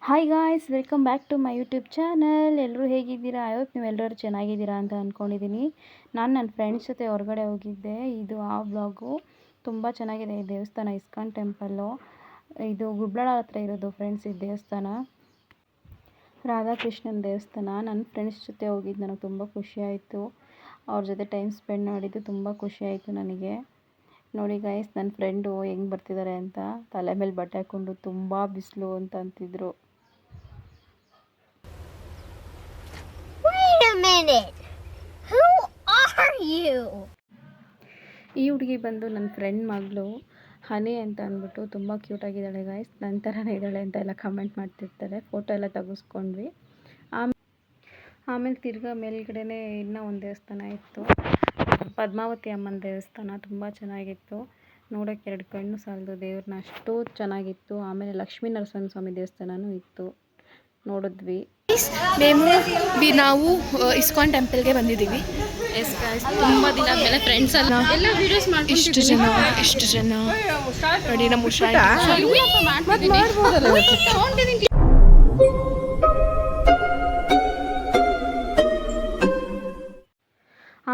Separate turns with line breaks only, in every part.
Hi guys, welcome back to my YouTube channel. ಎಲ್ಲರೂ ಹೇಗಿದ್ದೀರಾ? I hope ನೀವೆಲ್ಲರೂ ಚೆನ್ನಾಗಿದ್ದೀರಾ ಅಂತ ಅಂದ್ಕೊಂಡಿದ್ದೀನಿ. ನಾನು ನನ್ನ ಫ್ರೆಂಡ್ಸ್ ಜೊತೆ ಹೊರಗಡೆ ಹೋಗಿದ್ದೆ. ಇದು ಆ ವ್ಲಾಗು. ತುಂಬ ಚೆನ್ನಾಗಿದೆ ಈ ದೇವಸ್ಥಾನ, ಇಸ್ಕಾನ್ ಟೆಂಪಲ್ಲು. ಇದು ಗುಬ್ಲಳ ಹತ್ರ ಇರೋದು ಫ್ರೆಂಡ್ಸ್ ಈ ದೇವಸ್ಥಾನ. ರಾಧಾಕೃಷ್ಣನ ದೇವಸ್ಥಾನ. ನನ್ನ ಫ್ರೆಂಡ್ಸ್ ಜೊತೆ ಹೋಗಿದ್ದು ನನಗೆ ತುಂಬ ಖುಷಿಯಾಯಿತು. ಅವ್ರ ಜೊತೆ ಟೈಮ್ ಸ್ಪೆಂಡ್ ಮಾಡಿದ್ದು ತುಂಬ ಖುಷಿಯಾಯಿತು ನನಗೆ. ನೋಡಿ ಗೈಸ್, ನನ್ನ ಫ್ರೆಂಡು ಹೆಂಗೆ ಬರ್ತಿದ್ದಾರೆ ಅಂತ. ತಲೆ ಮೇಲೆ ಬಟ್ಟೆ ಹಾಕ್ಕೊಂಡು ತುಂಬ ಬಿಸಿಲು ಅಂತ ಅಂತಿದ್ರು. ಈ ಹುಡುಗಿ ಬಂದು ನನ್ನ ಫ್ರೆಂಡ್ ಮಗಳು ಹನಿ ಅಂತ ಅಂದ್ಬಿಟ್ಟು ತುಂಬ ಕ್ಯೂಟಾಗಿದ್ದಾಳೆ ಗೈಸ್. ನನ್ನ ಥರನೇ ಇದ್ದಾಳೆ ಅಂತ ಎಲ್ಲ ಕಮೆಂಟ್ ಮಾಡ್ತಿರ್ತಾರೆ. ಫೋಟೋ ಎಲ್ಲ ತೆಗೆಸ್ಕೊಂಡ್ವಿ. ಆಮೇಲೆ ತಿರ್ಗಾ ಮೇಲ್ಗಡೆನೇ ಇನ್ನೂ ಒಂದು ದೇವಸ್ಥಾನ ಇತ್ತು, ಪದ್ಮಾವತಿ ಅಮ್ಮನ ದೇವಸ್ಥಾನ. ತುಂಬ ಚೆನ್ನಾಗಿತ್ತು ನೋಡೋಕ್ಕೆ, 2 ಕಣ್ಣು ಸಾಲದು ದೇವ್ರನ್ನ, ಅಷ್ಟು ಚೆನ್ನಾಗಿತ್ತು. ಆಮೇಲೆ ಲಕ್ಷ್ಮೀ ನರಸಿಂಹ ಸ್ವಾಮಿ ದೇವಸ್ಥಾನವೂ ಇತ್ತು, ನೋಡಿದ್ವಿ.
ನಾವು ಇಸ್ಕಾನ್ ಟೆಂಪಲ್ಗೆ ಬಂದಿದ್ದೀವಿ. ತುಂಬ ದಿನ ಆದಮೇಲೆ ಫ್ರೆಂಡ್ಸ್ ಎಲ್ಲ ಇಷ್ಟು ಜನ ನೋಡಿ. ನಮ್ಮ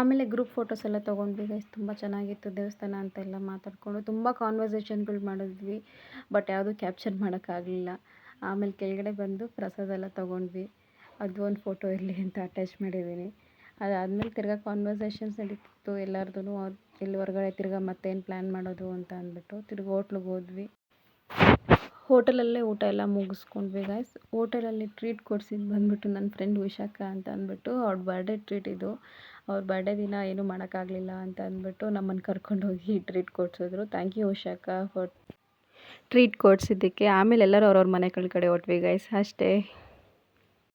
ಆಮೇಲೆ ಗ್ರೂಪ್ ಫೋಟೋಸ್ ಎಲ್ಲ ತೊಗೊಂಡ್ವಿ ಗೈಸ್. ತುಂಬ ಚೆನ್ನಾಗಿತ್ತು ದೇವಸ್ಥಾನ ಅಂತೆಲ್ಲ ಮಾತಾಡಿಕೊಂಡು ತುಂಬ ಕಾನ್ವರ್ಸೇಷನ್ಗಳು ಮಾಡಿದ್ವಿ. ಬಟ್ ಯಾವುದೂ ಕ್ಯಾಪ್ಚರ್ ಮಾಡೋಕ್ಕಾಗಲಿಲ್ಲ. ಆಮೇಲೆ ಕೆಳಗಡೆ ಬಂದು ಪ್ರಸಾದ ಎಲ್ಲ ತೊಗೊಂಡ್ವಿ. ಅದು ಒಂದು ಫೋಟೋ ಇರಲಿ ಅಂತ ಅಟ್ಯಾಚ್ ಮಾಡಿದ್ದೀನಿ. ಅದಾದಮೇಲೆ ತಿರ್ಗಾ ಕಾನ್ವರ್ಸೇಷನ್ಸ್ ನಡೀತಿತ್ತು ಎಲ್ಲರದೂ. ಇಲ್ಲಿ ಹೊರಗಡೆ ತಿರ್ಗಾ ಮತ್ತೇನು ಪ್ಲ್ಯಾನ್ ಮಾಡೋದು ಅಂತ ಅಂದ್ಬಿಟ್ಟು ತಿರ್ಗಿ ಹೋಟ್ಲಿಗೆ ಹೋದ್ವಿ. ಹೋಟೆಲಲ್ಲೇ ಊಟ ಎಲ್ಲ ಮುಗಿಸ್ಕೊಂಡ್ವಿ ಗೈಸ್. ಹೋಟೆಲಲ್ಲಿ ಟ್ರೀಟ್ ಕೊಡ್ಸಿದ್ದು ಬಂದ್ಬಿಟ್ಟು ನನ್ನ ಫ್ರೆಂಡ್ ವಿಶಾಖ ಅಂತ ಅಂದ್ಬಿಟ್ಟು, ಅವ್ರ ಬರ್ಡೇ ಟ್ರೀಟ್ ಇದು. ಅವ್ರ ಬರ್ಡೇ ದಿನ ಏನೂ ಮಾಡೋಕ್ಕಾಗಲಿಲ್ಲ ಅಂತ ಅಂದ್ಬಿಟ್ಟು ನಮ್ಮನ್ನು ಕರ್ಕೊಂಡೋಗಿ ಟ್ರೀಟ್ ಕೊಡಿಸಿದ್ರು. Thank you Vishakha for treat ಕೊಡಿಸಿದ್ದಕ್ಕೆ. ಆಮೇಲೆ ಎಲ್ಲರೂ ಅವ್ರವ್ರ ಮನೆಗಳ ಕಡೆ ಹೊಟ್ವಿ ಗೈಸ್, ಅಷ್ಟೇ.